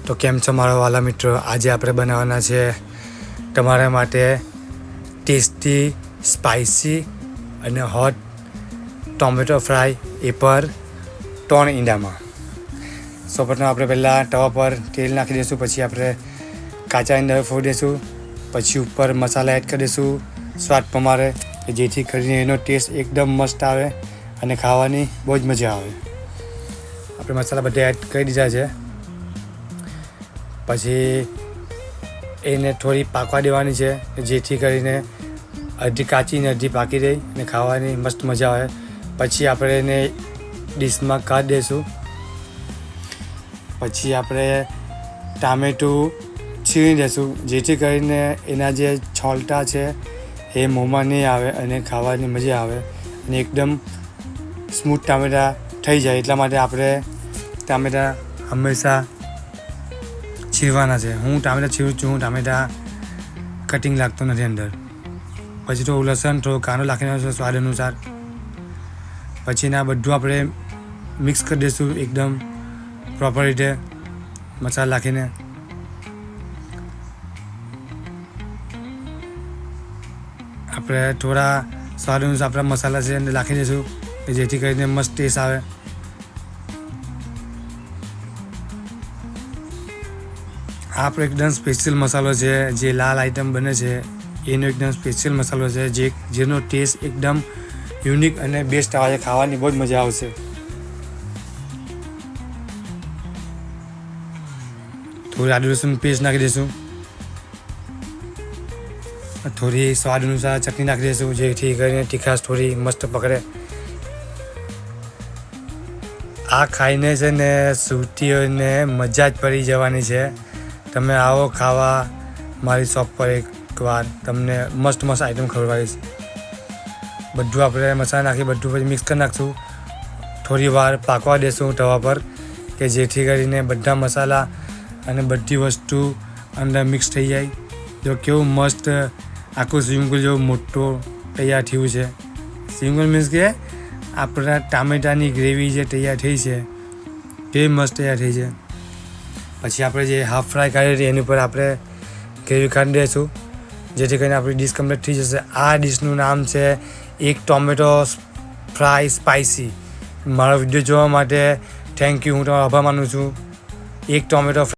તો કેમ છો મારા વાલા મિત્રો? આજે આપણે બનાવવાના છે તમારા માટે ટેસ્ટી સ્પાઇસી અને હોટ ટોમેટો ફ્રાય, એ પર ત્રણ ઈંડામાં. સૌપ્રથમ આપણે પહેલાં તવા પર તેલ નાખી દઈશું, પછી આપણે કાચા ઈંડા ફોડી દઈશું, પછી ઉપર મસાલા એડ કરી દઈશું સ્વાદ પ્રમાણે, જેથી કરીને એનો ટેસ્ટ એકદમ મસ્ત આવે અને ખાવાની બહુ જ મજા આવે. આપણે મસાલા બધા એડ કરી દીધા છે. પછી એને થોડી પાકવા દેવાની છે, જેથી કરીને અડધી કાચી ને અડધી પાકી રહી અને ખાવાની મસ્ત મજા આવે. પછી આપણે એને ડીશમાં કાઢી દઈશું. પછી આપણે ટામેટું છીણી દઈશું, જેથી કરીને એના જે છોલટા છે એ મોંમાં નહીં આવે અને ખાવાની મજા આવે અને એકદમ સ્મૂથ ટામેટાં થઈ જાય. એટલા માટે આપણે ટામેટાં હંમેશા છીણવાના છે. હું ટામેટાં છીણું છું, હું ટામેટાં કટિંગ લાગતો નથી અંદર. પછી થોડું લસણ, થોડું કાંદો નાખીને સ્વાદ અનુસાર. પછી એના બધું આપણે મિક્સ કરી દઈશું એકદમ પ્રોપર રીતે મસાલા નાખીને. આપણે થોડા સ્વાદ અનુસાર આપણા મસાલા છે અંદર નાખી દઈશું, જેથી કરીને મસ્ત ટેસ્ટ આવે. આ આપણો એકદમ સ્પેશિયલ મસાલો છે, જે લાલ આઈટમ બને છે એનો એકદમ સ્પેશિયલ મસાલો છે, જેનો ટેસ્ટ એકદમ યુનિક અને બેસ્ટ આવે છે. ખાવાની બહુ જ મજા આવશે. થોડી આદુ લસણ પેસ્ટ નાખી દઈશું, થોડી સ્વાદ અનુસાર ચટણી નાખી દઈશું, જેથી કરીને તીખાશ થોડી મસ્ત પકડે. આ ખાઈને છે ને સુરતીઓને મજા જ પડી જવાની છે. તમે આવો ખાવા મારી શોપ પર એકવાર, તમને મસ્ત મસ્ત આઈટમ ખવડાવીશ. બધું આપણે મસાલા નાખી બધું પછી મિક્સ કરી નાખશું. થોડી વાર પાકવા દેશું તવા પર, કે જેથી કરીને બધા મસાલા અને બધી વસ્તુ અંદર મિક્સ થઈ જાય. જો કેવું મસ્ત આખું સ્વિમિંગ પુલ જેવું મોટું તૈયાર થયું છે. સ્વિમિંગ પુલ મીન્સ કે આપણા ટામેટાની ગ્રેવી જે તૈયાર થઈ છે તે મસ્ત તૈયાર થઈ છે. પછી આપણે જે હાફ ફ્રાય કાઢી હતી એની ઉપર આપણે ગ્રેવી કાઢી દઈશું, જેથી કરીને આપણી ડીશ કમ્પ્લીટ થઈ જશે. આ ડીશનું નામ છે એક ટોમેટો ફ્રાય સ્પાઇસી. મારો વિડીયો જોવા માટે થેન્ક યુ. હું તમારો આભાર માનું છું. એક ટોમેટો